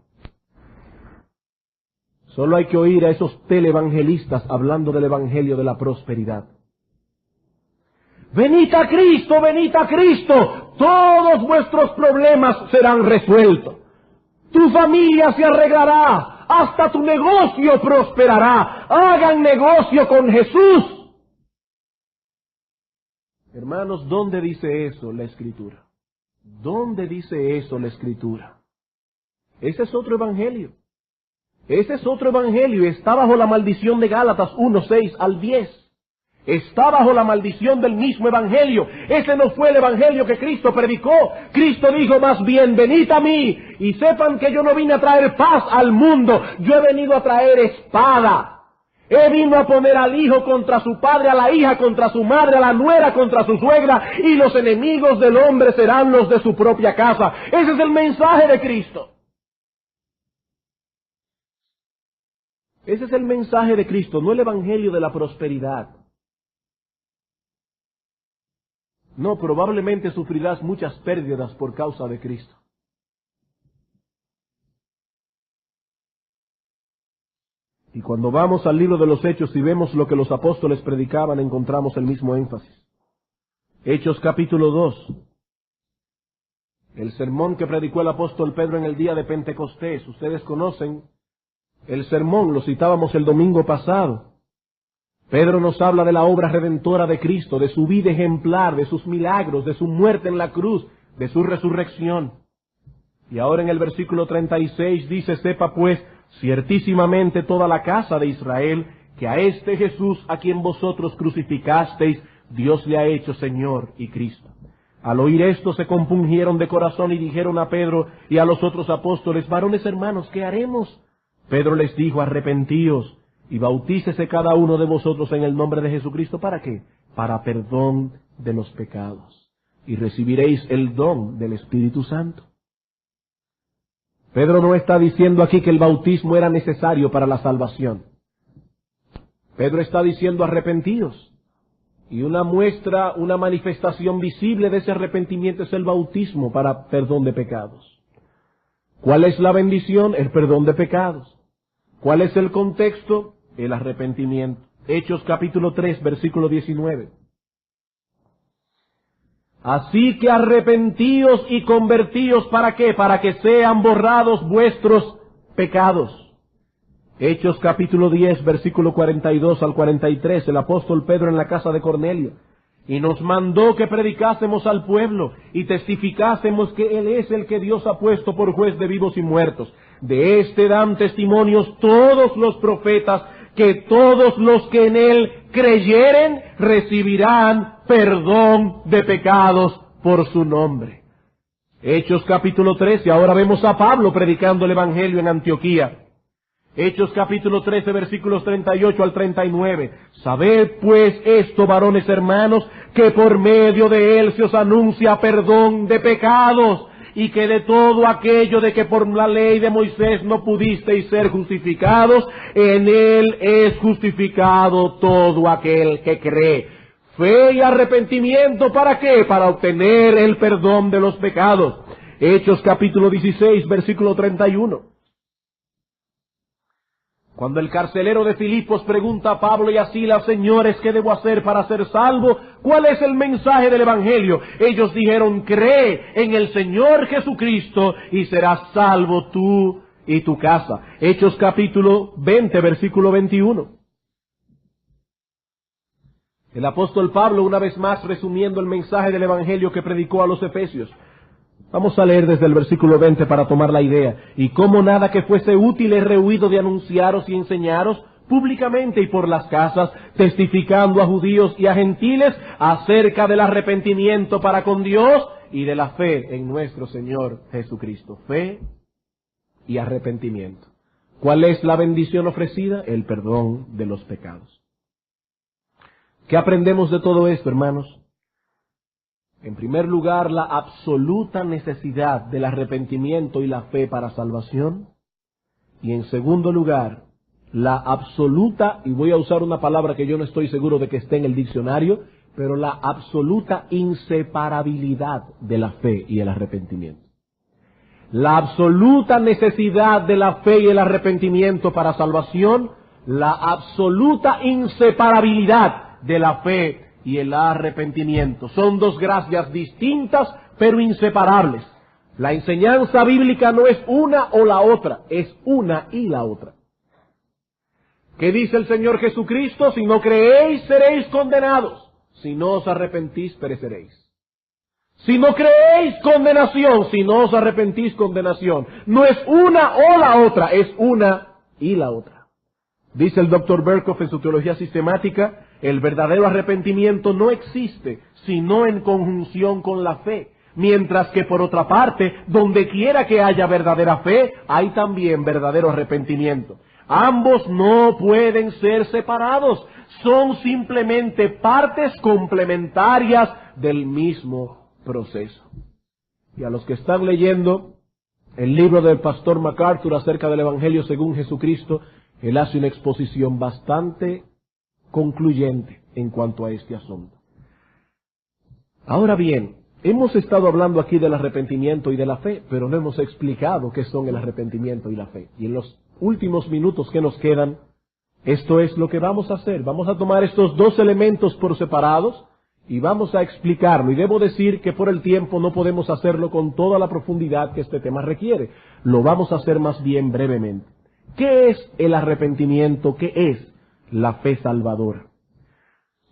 Solo hay que oír a esos televangelistas hablando del evangelio de la prosperidad. Venid a Cristo, todos vuestros problemas serán resueltos. Tu familia se arreglará, hasta tu negocio prosperará. Hagan negocio con Jesús. Hermanos, ¿dónde dice eso la Escritura? ¿Dónde dice eso la Escritura? Ese es otro evangelio. Ese es otro evangelio y está bajo la maldición de Gálatas 1:6 al 10. Está bajo la maldición del mismo evangelio. Ese no fue el evangelio que Cristo predicó. Cristo dijo más bien, venid a mí y sepan que yo no vine a traer paz al mundo. Yo he venido a traer espada. He venido a poner al hijo contra su padre, a la hija contra su madre, a la nuera contra su suegra, y los enemigos del hombre serán los de su propia casa. Ese es el mensaje de Cristo. Ese es el mensaje de Cristo, no el evangelio de la prosperidad. No, probablemente sufrirás muchas pérdidas por causa de Cristo. Y cuando vamos al libro de los Hechos y vemos lo que los apóstoles predicaban, encontramos el mismo énfasis. Hechos capítulo 2. El sermón que predicó el apóstol Pedro en el día de Pentecostés. Ustedes conocen el sermón, lo citábamos el domingo pasado. Pedro nos habla de la obra redentora de Cristo, de su vida ejemplar, de sus milagros, de su muerte en la cruz, de su resurrección. Y ahora en el versículo 36 dice, sepa pues ciertísimamente toda la casa de Israel, que a este Jesús a quien vosotros crucificasteis, Dios le ha hecho Señor y Cristo. Al oír esto se compungieron de corazón y dijeron a Pedro y a los otros apóstoles, varones hermanos, ¿qué haremos? Pedro les dijo, arrepentíos y bautícese cada uno de vosotros en el nombre de Jesucristo. ¿Para qué? Para perdón de los pecados. Y recibiréis el don del Espíritu Santo. Pedro no está diciendo aquí que el bautismo era necesario para la salvación. Pedro está diciendo arrepentíos. Y una muestra, una manifestación visible de ese arrepentimiento es el bautismo para perdón de pecados. ¿Cuál es la bendición? El perdón de pecados. ¿Cuál es el contexto? El arrepentimiento. Hechos capítulo 3, versículo 19. Así que arrepentíos y convertíos, ¿para qué? Para que sean borrados vuestros pecados. Hechos capítulo 10, versículo 42 al 43, el apóstol Pedro en la casa de Cornelio. Y nos mandó que predicásemos al pueblo y testificásemos que Él es el que Dios ha puesto por juez de vivos y muertos. De este dan testimonios todos los profetas, que todos los que en Él creyeren recibirán perdón de pecados por su nombre. Hechos capítulo 13, ahora vemos a Pablo predicando el Evangelio en Antioquía. Hechos capítulo 13, versículos 38 al 39. Sabed pues esto, varones hermanos, que por medio de Él se os anuncia perdón de pecados, y que de todo aquello de que por la ley de Moisés no pudisteis ser justificados, en Él es justificado todo aquel que cree. Fe y arrepentimiento, ¿para qué? Para obtener el perdón de los pecados. Hechos capítulo 16, versículo 31. Cuando el carcelero de Filipos pregunta a Pablo y a Silas, señores, ¿qué debo hacer para ser salvo? ¿Cuál es el mensaje del Evangelio? Ellos dijeron, cree en el Señor Jesucristo y serás salvo tú y tu casa. Hechos capítulo 20, versículo 21. El apóstol Pablo, una vez más, resumiendo el mensaje del Evangelio que predicó a los Efesios. Vamos a leer desde el versículo 20 para tomar la idea. Y como nada que fuese útil he rehuido de anunciaros y enseñaros públicamente y por las casas, testificando a judíos y a gentiles acerca del arrepentimiento para con Dios y de la fe en nuestro Señor Jesucristo. Fe y arrepentimiento. ¿Cuál es la bendición ofrecida? El perdón de los pecados. ¿Qué aprendemos de todo esto, hermanos? En primer lugar, la absoluta necesidad del arrepentimiento y la fe para salvación. Y en segundo lugar, la absoluta, y voy a usar una palabra que yo no estoy seguro de que esté en el diccionario, pero la absoluta inseparabilidad de la fe y el arrepentimiento. la absoluta necesidad de la fe y el arrepentimiento para salvación, la absoluta inseparabilidad de la fe y el arrepentimiento. Son dos gracias distintas, pero inseparables. La enseñanza bíblica no es una o la otra, es una y la otra. ¿Qué dice el Señor Jesucristo? Si no creéis, seréis condenados. Si no os arrepentís, pereceréis. Si no creéis, condenación. Si no os arrepentís, condenación. No es una o la otra, es una y la otra. Dice el Dr. Berkhoff en su teología sistemática, el verdadero arrepentimiento no existe sino en conjunción con la fe. Mientras que por otra parte, donde quiera que haya verdadera fe, hay también verdadero arrepentimiento. Ambos no pueden ser separados, son simplemente partes complementarias del mismo proceso. Y a los que están leyendo el libro del pastor MacArthur acerca del Evangelio según Jesucristo, él hace una exposición bastante concluyente en cuanto a este asunto. Ahora bien, hemos estado hablando aquí del arrepentimiento y de la fe, pero no hemos explicado qué son el arrepentimiento y la fe. Y en los últimos minutos que nos quedan, esto es lo que vamos a hacer. Vamos a tomar estos dos elementos por separados y vamos a explicarlo. Y debo decir que por el tiempo no podemos hacerlo con toda la profundidad que este tema requiere. Lo vamos a hacer más bien brevemente. ¿Qué es el arrepentimiento? ¿Qué es la fe salvadora?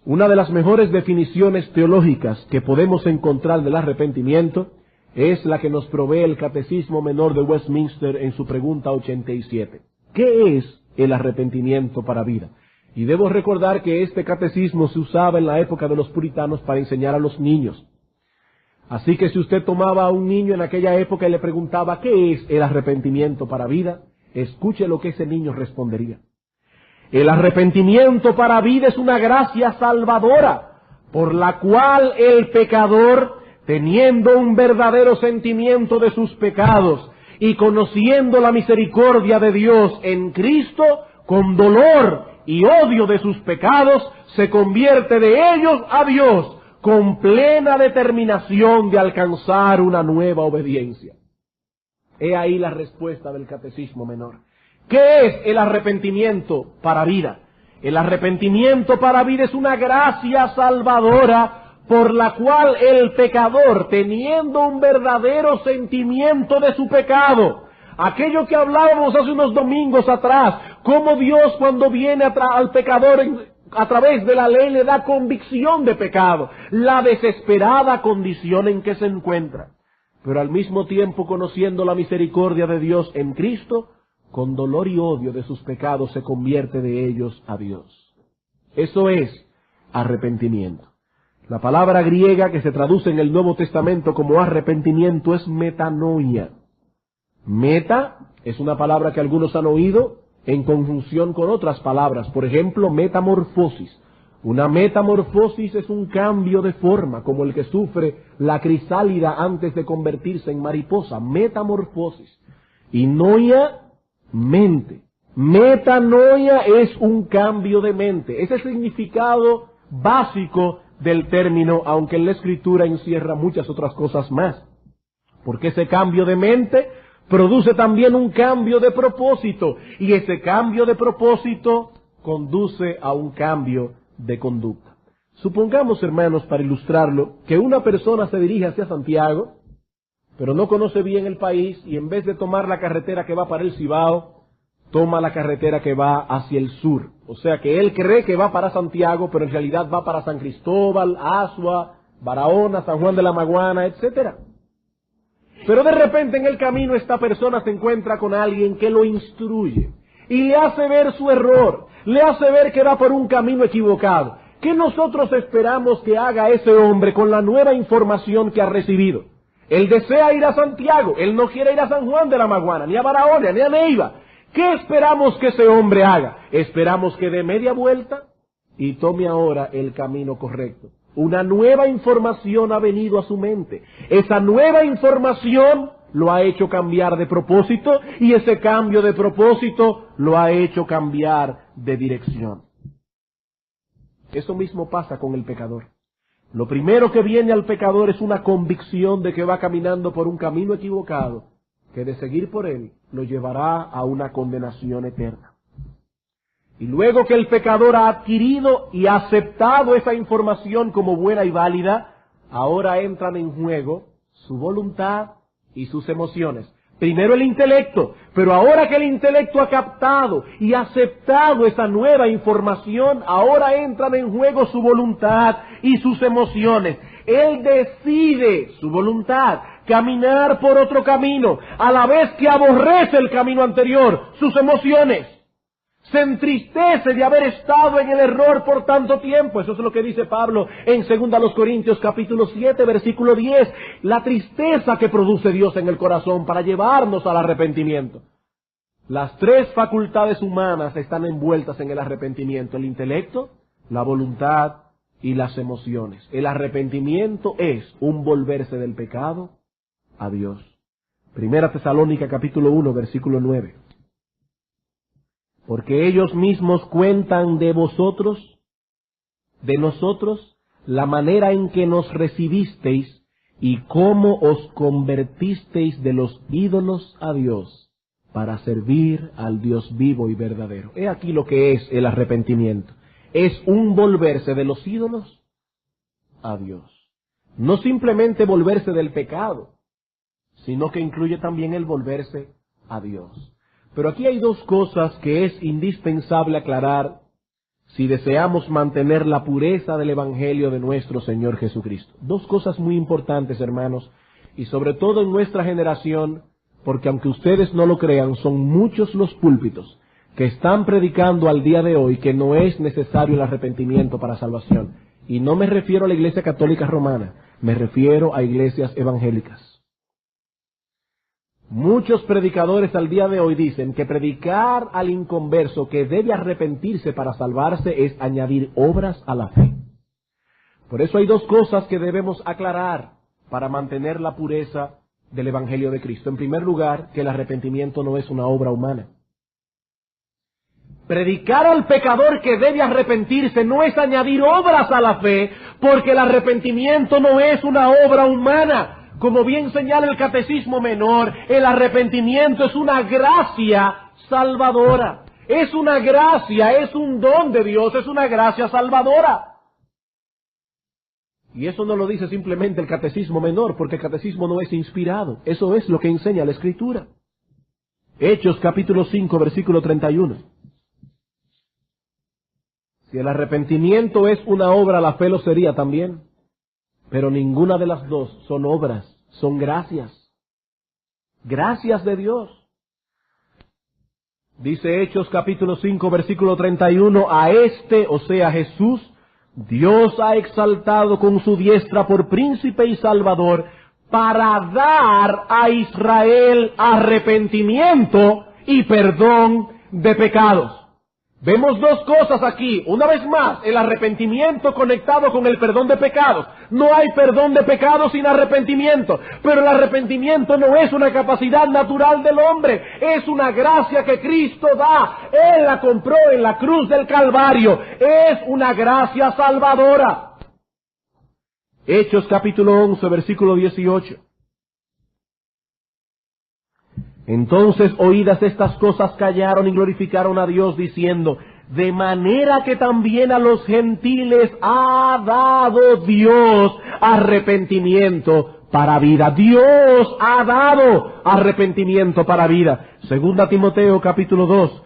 Una de las mejores definiciones teológicas que podemos encontrar del arrepentimiento es la que nos provee el Catecismo Menor de Westminster en su pregunta 87. ¿Qué es el arrepentimiento para vida? Y debo recordar que este catecismo se usaba en la época de los puritanos para enseñar a los niños. Así que si usted tomaba a un niño en aquella época y le preguntaba ¿qué es el arrepentimiento para vida?, escuche lo que ese niño respondería. El arrepentimiento para vida es una gracia salvadora, por la cual el pecador, teniendo un verdadero sentimiento de sus pecados y conociendo la misericordia de Dios en Cristo, con dolor y odio de sus pecados, se convierte de ellos a Dios, con plena determinación de alcanzar una nueva obediencia. He ahí la respuesta del Catecismo Menor. ¿Qué es el arrepentimiento para vida? El arrepentimiento para vida es una gracia salvadora por la cual el pecador, teniendo un verdadero sentimiento de su pecado, aquello que hablábamos hace unos domingos atrás, cómo Dios cuando viene al pecador a través de la ley le da convicción de pecado, la desesperada condición en que se encuentra, pero al mismo tiempo conociendo la misericordia de Dios en Cristo, con dolor y odio de sus pecados se convierte de ellos a Dios. Eso es arrepentimiento. La palabra griega que se traduce en el Nuevo Testamento como arrepentimiento es metanoia. Meta es una palabra que algunos han oído en conjunción con otras palabras. Por ejemplo, metamorfosis. Una metamorfosis es un cambio de forma, como el que sufre la crisálida antes de convertirse en mariposa. Metamorfosis. Y noia, mente. Metanoia es un cambio de mente. Ese es el significado básico del término, aunque en la Escritura encierra muchas otras cosas más. Porque ese cambio de mente produce también un cambio de propósito, y ese cambio de propósito conduce a un cambio de conducta. Supongamos, hermanos, para ilustrarlo, que una persona se dirige hacia Santiago, pero no conoce bien el país, y en vez de tomar la carretera que va para el Cibao, toma la carretera que va hacia el sur. O sea que él cree que va para Santiago, pero en realidad va para San Cristóbal, Azua, Barahona, San Juan de la Maguana, etcétera. Pero de repente en el camino esta persona se encuentra con alguien que lo instruye y le hace ver su error, le hace ver que va por un camino equivocado. ¿Qué nosotros esperamos que haga ese hombre con la nueva información que ha recibido? Él desea ir a Santiago, él no quiere ir a San Juan de la Maguana, ni a Barahona, ni a Neiva. ¿Qué esperamos que ese hombre haga? Esperamos que dé media vuelta y tome ahora el camino correcto. Una nueva información ha venido a su mente. Esa nueva información lo ha hecho cambiar de propósito, y ese cambio de propósito lo ha hecho cambiar de dirección. Eso mismo pasa con el pecador. Lo primero que viene al pecador es una convicción de que va caminando por un camino equivocado, que de seguir por él lo llevará a una condenación eterna. Y luego que el pecador ha adquirido y aceptado esa información como buena y válida, ahora entran en juego su voluntad y sus emociones. Primero el intelecto, pero ahora que el intelecto ha captado y aceptado esa nueva información, ahora entran en juego su voluntad y sus emociones. Él decide, su voluntad, caminar por otro camino, a la vez que aborrece el camino anterior, sus emociones. Se entristece de haber estado en el error por tanto tiempo. Eso es lo que dice Pablo en 2 Corintios capítulo 7, versículo 10. La tristeza que produce Dios en el corazón para llevarnos al arrepentimiento. Las tres facultades humanas están envueltas en el arrepentimiento: el intelecto, la voluntad y las emociones. El arrepentimiento es un volverse del pecado a Dios. 1 Tesalónica capítulo 1, versículo 9. Porque ellos mismos cuentan de vosotros, de nosotros, la manera en que nos recibisteis y cómo os convertisteis de los ídolos a Dios para servir al Dios vivo y verdadero. He aquí lo que es el arrepentimiento. Es un volverse de los ídolos a Dios. No simplemente volverse del pecado, sino que incluye también el volverse a Dios. Pero aquí hay dos cosas que es indispensable aclarar si deseamos mantener la pureza del Evangelio de nuestro Señor Jesucristo. Dos cosas muy importantes, hermanos, y sobre todo en nuestra generación, porque aunque ustedes no lo crean, son muchos los púlpitos que están predicando al día de hoy que no es necesario el arrepentimiento para salvación. Y no me refiero a la Iglesia Católica Romana, me refiero a iglesias evangélicas. Muchos predicadores al día de hoy dicen que predicar al inconverso que debe arrepentirse para salvarse es añadir obras a la fe. Por eso hay dos cosas que debemos aclarar para mantener la pureza del Evangelio de Cristo. En primer lugar, que el arrepentimiento no es una obra humana. Predicar al pecador que debe arrepentirse no es añadir obras a la fe, porque el arrepentimiento no es una obra humana. Como bien señala el Catecismo Menor, el arrepentimiento es una gracia salvadora. Es una gracia, es un don de Dios, es una gracia salvadora. Y eso no lo dice simplemente el Catecismo Menor, porque el Catecismo no es inspirado. Eso es lo que enseña la Escritura. Hechos capítulo 5, versículo 31. Si el arrepentimiento es una obra, la fe lo sería también. Pero ninguna de las dos son obras, son gracias. Gracias de Dios. Dice Hechos capítulo 5, versículo 31, a este, o sea Jesús, Dios ha exaltado con su diestra por príncipe y salvador para dar a Israel arrepentimiento y perdón de pecados. Vemos dos cosas aquí. Una vez más, el arrepentimiento conectado con el perdón de pecados. No hay perdón de pecados sin arrepentimiento. Pero el arrepentimiento no es una capacidad natural del hombre. Es una gracia que Cristo da. Él la compró en la cruz del Calvario. Es una gracia salvadora. Hechos capítulo 11, versículo 18. Entonces, oídas estas cosas, callaron y glorificaron a Dios, diciendo, de manera que también a los gentiles ha dado Dios arrepentimiento para vida. Dios ha dado arrepentimiento para vida. Segunda Timoteo capítulo 2.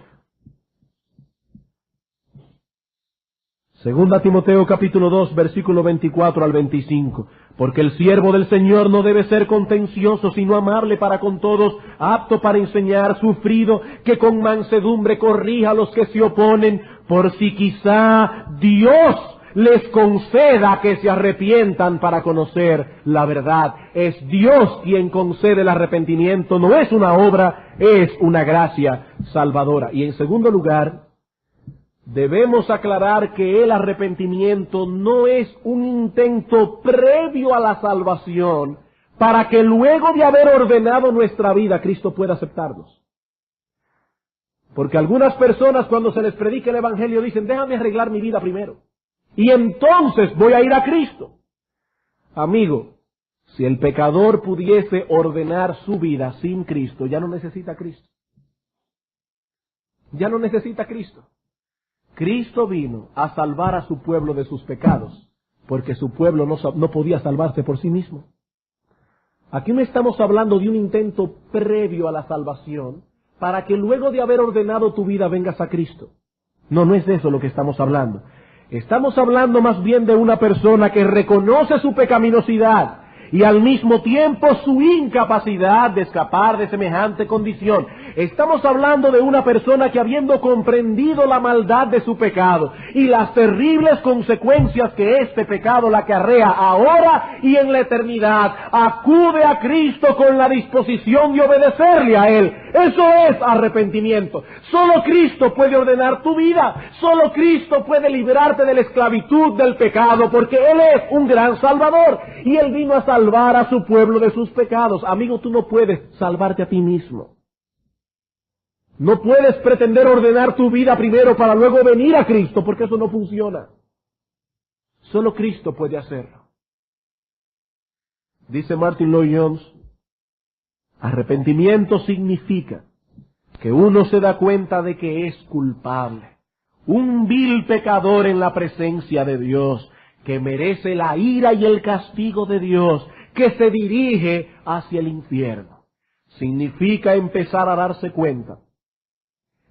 Segunda Timoteo capítulo 2, versículo 24 al 25. Porque el siervo del Señor no debe ser contencioso, sino amable para con todos, apto para enseñar, sufrido, que con mansedumbre corrija a los que se oponen, por si quizá Dios les conceda que se arrepientan para conocer la verdad. Es Dios quien concede el arrepentimiento, no es una obra, es una gracia salvadora. Y en segundo lugar, debemos aclarar que el arrepentimiento no es un intento previo a la salvación para que luego de haber ordenado nuestra vida, Cristo pueda aceptarnos. Porque algunas personas cuando se les predica el Evangelio dicen, déjame arreglar mi vida primero y entonces voy a ir a Cristo. Amigo, Si el pecador pudiese ordenar su vida sin Cristo, ya no necesita a Cristo. Ya no necesita a Cristo. Cristo vino a salvar a su pueblo de sus pecados, porque su pueblo no podía salvarse por sí mismo. Aquí no estamos hablando de un intento previo a la salvación, para que luego de haber ordenado tu vida vengas a Cristo. No, no es de eso lo que estamos hablando. Estamos hablando más bien de una persona que reconoce su pecaminosidad y al mismo tiempo su incapacidad de escapar de semejante condición. Estamos hablando de una persona que, habiendo comprendido la maldad de su pecado y las terribles consecuencias que este pecado la acarrea ahora y en la eternidad, acude a Cristo con la disposición de obedecerle a Él. Eso es arrepentimiento. Solo Cristo puede ordenar tu vida. Solo Cristo puede librarte de la esclavitud del pecado, porque Él es un gran Salvador y Él vino a salvar a su pueblo de sus pecados. Amigo, tú no puedes salvarte a ti mismo. No puedes pretender ordenar tu vida primero para luego venir a Cristo, porque eso no funciona. Solo Cristo puede hacerlo. Dice Martin Lloyd-Jones, arrepentimiento significa que uno se da cuenta de que es culpable, un vil pecador en la presencia de Dios, que merece la ira y el castigo de Dios, que se dirige hacia el infierno. Significa empezar a darse cuenta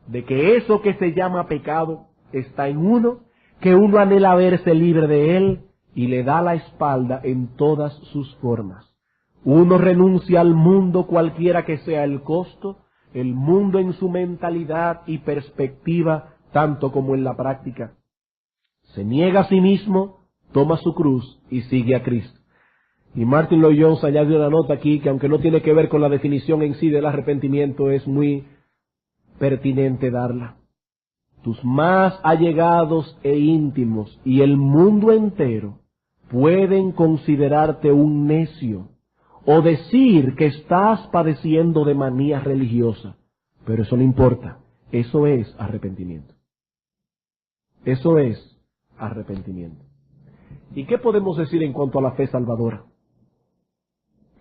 de que eso que se llama pecado está en uno, que uno anhela verse libre de él y le da la espalda en todas sus formas. Uno renuncia al mundo cualquiera que sea el costo, el mundo en su mentalidad y perspectiva, tanto como en la práctica. Se niega a sí mismo, toma su cruz y sigue a Cristo. Y Martin Lloyd-Jones añade una nota aquí que, aunque no tiene que ver con la definición en sí del arrepentimiento, es muy pertinente darla. Tus más allegados e íntimos y el mundo entero pueden considerarte un necio o decir que estás padeciendo de manía religiosa, pero eso no importa. Eso es arrepentimiento. Eso es arrepentimiento. ¿Y qué podemos decir en cuanto a la fe salvadora?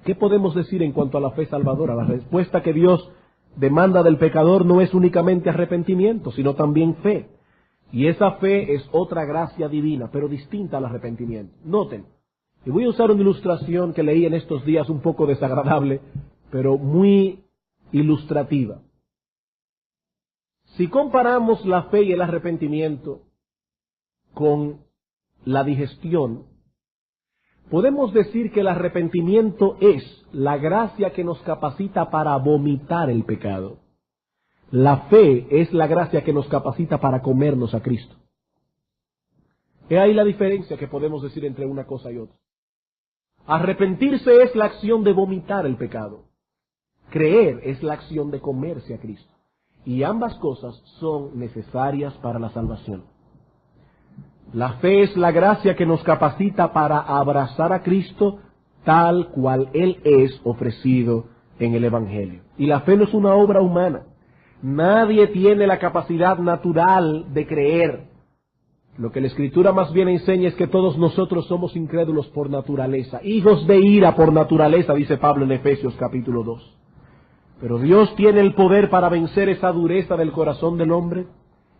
¿Qué podemos decir en cuanto a la fe salvadora? La respuesta que Dios demanda del pecador no es únicamente arrepentimiento, sino también fe. Y esa fe es otra gracia divina, pero distinta al arrepentimiento. Noten, y voy a usar una ilustración que leí en estos días, un poco desagradable, pero muy ilustrativa. Si comparamos la fe y el arrepentimiento con la digestión, podemos decir que el arrepentimiento es la gracia que nos capacita para vomitar el pecado. La fe es la gracia que nos capacita para comernos a Cristo. He ahí la diferencia que podemos decir entre una cosa y otra. Arrepentirse es la acción de vomitar el pecado. Creer es la acción de comerse a Cristo. Y ambas cosas son necesarias para la salvación. La fe es la gracia que nos capacita para abrazar a Cristo tal cual Él es ofrecido en el Evangelio. Y la fe no es una obra humana. Nadie tiene la capacidad natural de creer. Lo que la Escritura más bien enseña es que todos nosotros somos incrédulos por naturaleza, hijos de ira por naturaleza, dice Pablo en Efesios capítulo 2. Pero Dios tiene el poder para vencer esa dureza del corazón del hombre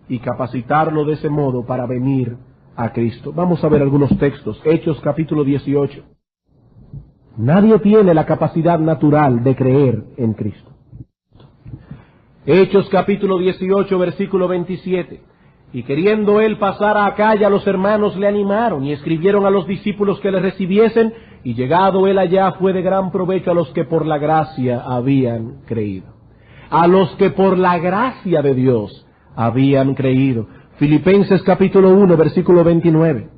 y capacitarlo de ese modo para venir a Cristo. Vamos a ver algunos textos. Hechos capítulo 18. Nadie tiene la capacidad natural de creer en Cristo. Hechos capítulo 18, versículo 27. Y queriendo él pasar a Acaya, los hermanos le animaron y escribieron a los discípulos que le recibiesen, y llegado él allá fue de gran provecho a los que por la gracia habían creído. A los que por la gracia de Dios habían creído. Filipenses capítulo 1, versículo 29.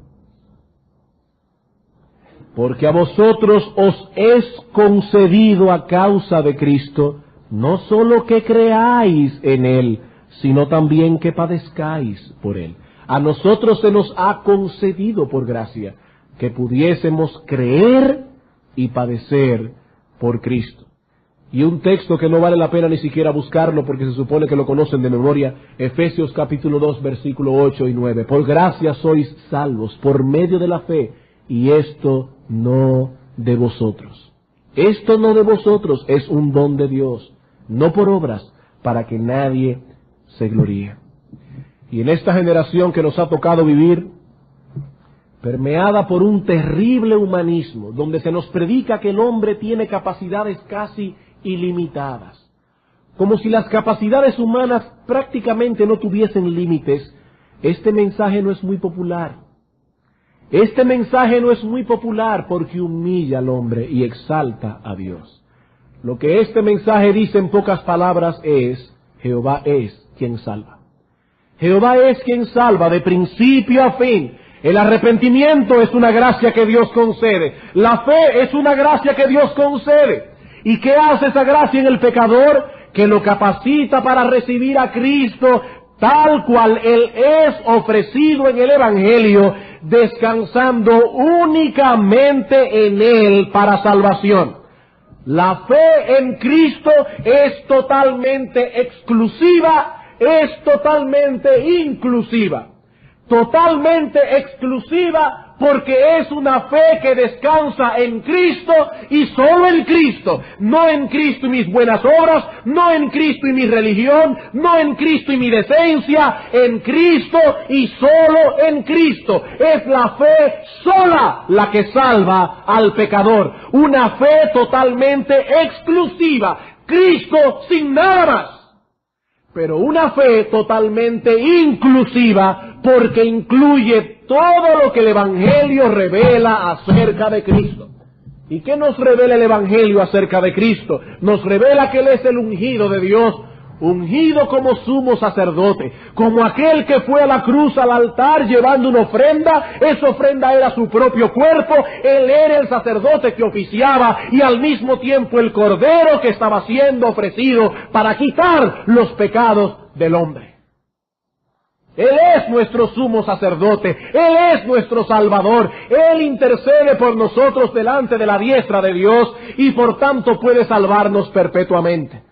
Porque a vosotros os es concedido a causa de Cristo, no solo que creáis en Él, sino también que padezcáis por Él. A nosotros se nos ha concedido por gracia que pudiésemos creer y padecer por Cristo. Y un texto que no vale la pena ni siquiera buscarlo porque se supone que lo conocen de memoria, Efesios capítulo 2, versículo 8 y 9. Por gracia sois salvos por medio de la fe, y esto no de vosotros. Esto no de vosotros, es un don de Dios, no por obras, para que nadie se gloríe. Y en esta generación que nos ha tocado vivir, permeada por un terrible humanismo, donde se nos predica que el hombre tiene capacidades casi ilimitadas, como si las capacidades humanas prácticamente no tuviesen límites, este mensaje no es muy popular. Este mensaje no es muy popular porque humilla al hombre y exalta a Dios. Lo que este mensaje dice en pocas palabras es: Jehová es quien salva. Jehová es quien salva de principio a fin. El arrepentimiento es una gracia que Dios concede. La fe es una gracia que Dios concede. ¿Y qué hace esa gracia en el pecador? Que lo capacita para recibir a Cristo tal cual Él es ofrecido en el Evangelio, descansando únicamente en Él para salvación. La fe en Cristo es totalmente exclusiva, es totalmente inclusiva. Totalmente exclusiva porque es una fe que descansa en Cristo y solo en Cristo. No en Cristo y mis buenas obras, no en Cristo y mi religión, no en Cristo y mi decencia, en Cristo y solo en Cristo. Es la fe sola la que salva al pecador. Una fe totalmente exclusiva. Cristo sin nada más. Pero una fe totalmente inclusiva porque incluye todo lo que el Evangelio revela acerca de Cristo. ¿Y qué nos revela el Evangelio acerca de Cristo? Nos revela que Él es el ungido de Dios, ungido como sumo sacerdote, como aquel que fue a la cruz, al altar, llevando una ofrenda. Esa ofrenda era su propio cuerpo. Él era el sacerdote que oficiaba y al mismo tiempo el cordero que estaba siendo ofrecido para quitar los pecados del hombre. Él es nuestro sumo sacerdote, Él es nuestro Salvador, Él intercede por nosotros delante de la diestra de Dios y por tanto puede salvarnos perpetuamente.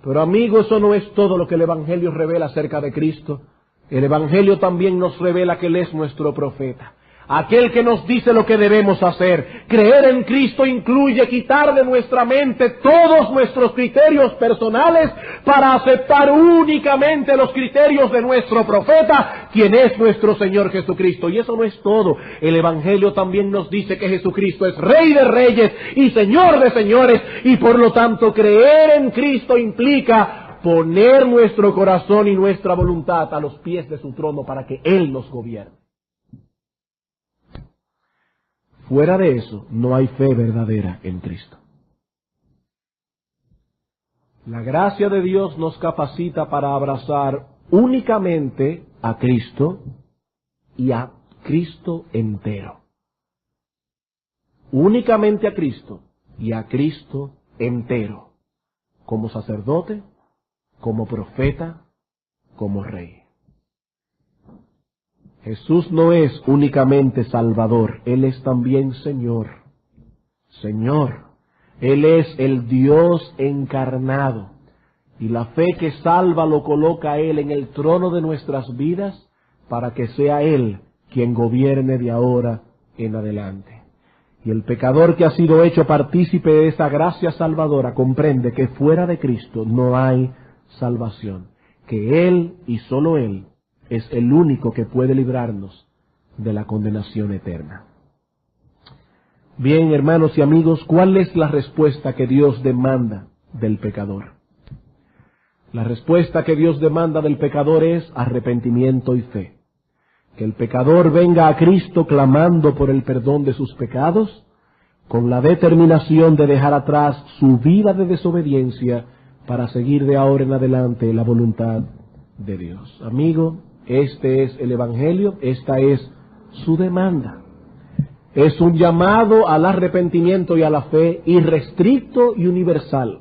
Pero amigo, eso no es todo lo que el Evangelio revela acerca de Cristo. El Evangelio también nos revela que Él es nuestro profeta, aquel que nos dice lo que debemos hacer. Creer en Cristo incluye quitar de nuestra mente todos nuestros criterios personales para aceptar únicamente los criterios de nuestro profeta, quien es nuestro Señor Jesucristo. Y eso no es todo. El Evangelio también nos dice que Jesucristo es Rey de Reyes y Señor de Señores, y por lo tanto creer en Cristo implica poner nuestro corazón y nuestra voluntad a los pies de su trono para que Él nos gobierne. Fuera de eso, no hay fe verdadera en Cristo. La gracia de Dios nos capacita para abrazar únicamente a Cristo y a Cristo entero. Únicamente a Cristo y a Cristo entero. Como sacerdote, como profeta, como rey. Jesús no es únicamente Salvador, Él es también Señor. Señor, Él es el Dios encarnado. Y la fe que salva lo coloca a Él en el trono de nuestras vidas para que sea Él quien gobierne de ahora en adelante. Y el pecador que ha sido hecho partícipe de esa gracia salvadora comprende que fuera de Cristo no hay salvación, que Él y solo Él es el único que puede librarnos de la condenación eterna. Bien, hermanos y amigos, ¿cuál es la respuesta que Dios demanda del pecador? La respuesta que Dios demanda del pecador es arrepentimiento y fe. Que el pecador venga a Cristo clamando por el perdón de sus pecados, con la determinación de dejar atrás su vida de desobediencia para seguir de ahora en adelante la voluntad de Dios. Amigo, este es el Evangelio, esta es su demanda. Es un llamado al arrepentimiento y a la fe irrestricto y universal.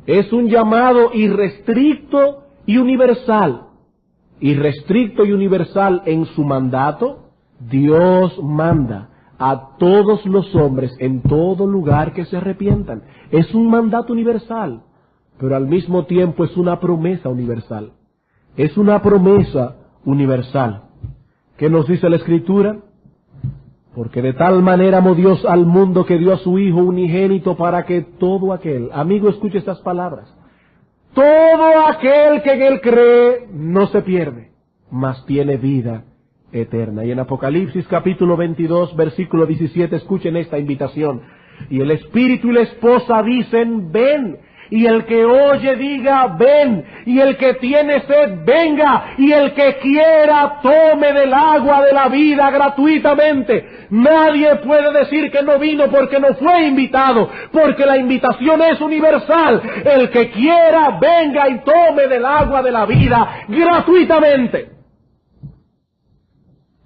Es un llamado irrestricto y universal. Irrestricto y universal en su mandato. Dios manda a todos los hombres en todo lugar que se arrepientan. Es un mandato universal, pero al mismo tiempo es una promesa universal. Es una promesa universal. ¿Qué nos dice la Escritura? Porque de tal manera amó Dios al mundo que dio a su Hijo unigénito para que todo aquel, amigo, escuche estas palabras, todo aquel que en Él cree no se pierde, mas tiene vida eterna. Y en Apocalipsis capítulo 22, versículo 17, escuchen esta invitación. Y el Espíritu y la esposa dicen, ven. Y el que oye diga, ven. Y el que tiene sed, venga. Y el que quiera, tome del agua de la vida gratuitamente. Nadie puede decir que no vino porque no fue invitado, porque la invitación es universal. El que quiera, venga y tome del agua de la vida gratuitamente.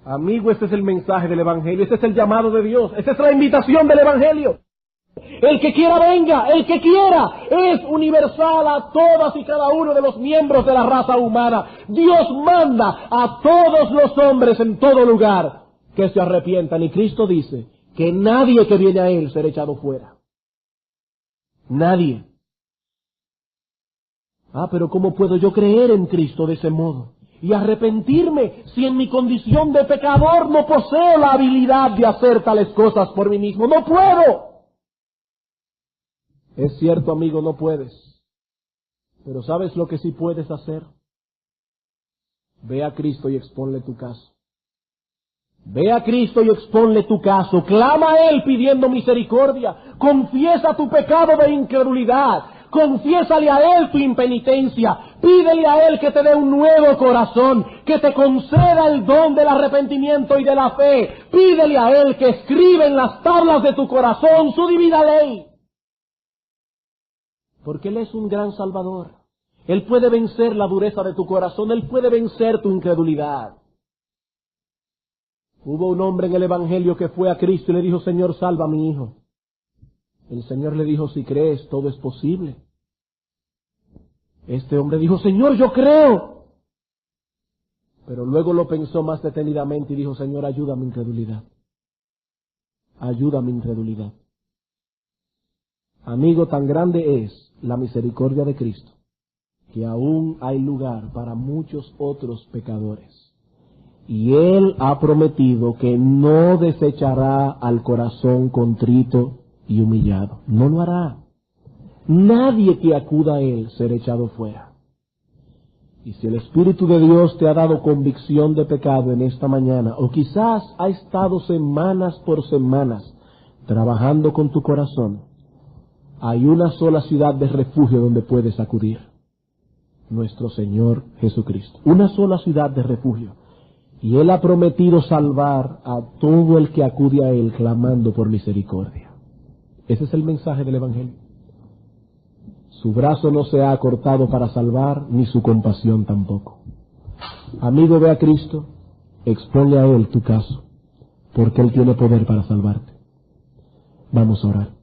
Amigo, este es el mensaje del Evangelio, este es el llamado de Dios, esta es la invitación del Evangelio. El que quiera venga, el que quiera, es universal a todas y cada uno de los miembros de la raza humana. Dios manda a todos los hombres en todo lugar que se arrepientan, y Cristo dice que nadie que viene a Él será echado fuera. Nadie. Pero ¿cómo puedo yo creer en Cristo de ese modo y arrepentirme si en mi condición de pecador no poseo la habilidad de hacer tales cosas por mí mismo? ¡No puedo! Es cierto, amigo, no puedes. Pero ¿sabes lo que sí puedes hacer? Ve a Cristo y exponle tu caso. Ve a Cristo y exponle tu caso. Clama a Él pidiendo misericordia. Confiesa tu pecado de incredulidad. Confiésale a Él tu impenitencia. Pídele a Él que te dé un nuevo corazón, que te conceda el don del arrepentimiento y de la fe. Pídele a Él que escriba en las tablas de tu corazón su divina ley. Porque Él es un gran Salvador. Él puede vencer la dureza de tu corazón, Él puede vencer tu incredulidad. Hubo un hombre en el Evangelio que fue a Cristo y le dijo, Señor, salva a mi hijo. El Señor le dijo, si crees, todo es posible. Este hombre dijo, Señor, yo creo. Pero luego lo pensó más detenidamente y dijo, Señor, ayuda a mi incredulidad. Ayuda a mi incredulidad. Amigo, tan grande es la misericordia de Cristo, que aún hay lugar para muchos otros pecadores. Y Él ha prometido que no desechará al corazón contrito y humillado. No lo hará. Nadie que acuda a Él será echado fuera. Y si el Espíritu de Dios te ha dado convicción de pecado en esta mañana, o quizás ha estado semanas por semanas trabajando con tu corazón, hay una sola ciudad de refugio donde puedes acudir. Nuestro Señor Jesucristo. Una sola ciudad de refugio. Y Él ha prometido salvar a todo el que acude a Él clamando por misericordia. Ese es el mensaje del Evangelio. Su brazo no se ha acortado para salvar, ni su compasión tampoco. Amigo, ve a Cristo, exponle a Él tu caso, porque Él tiene poder para salvarte. Vamos a orar.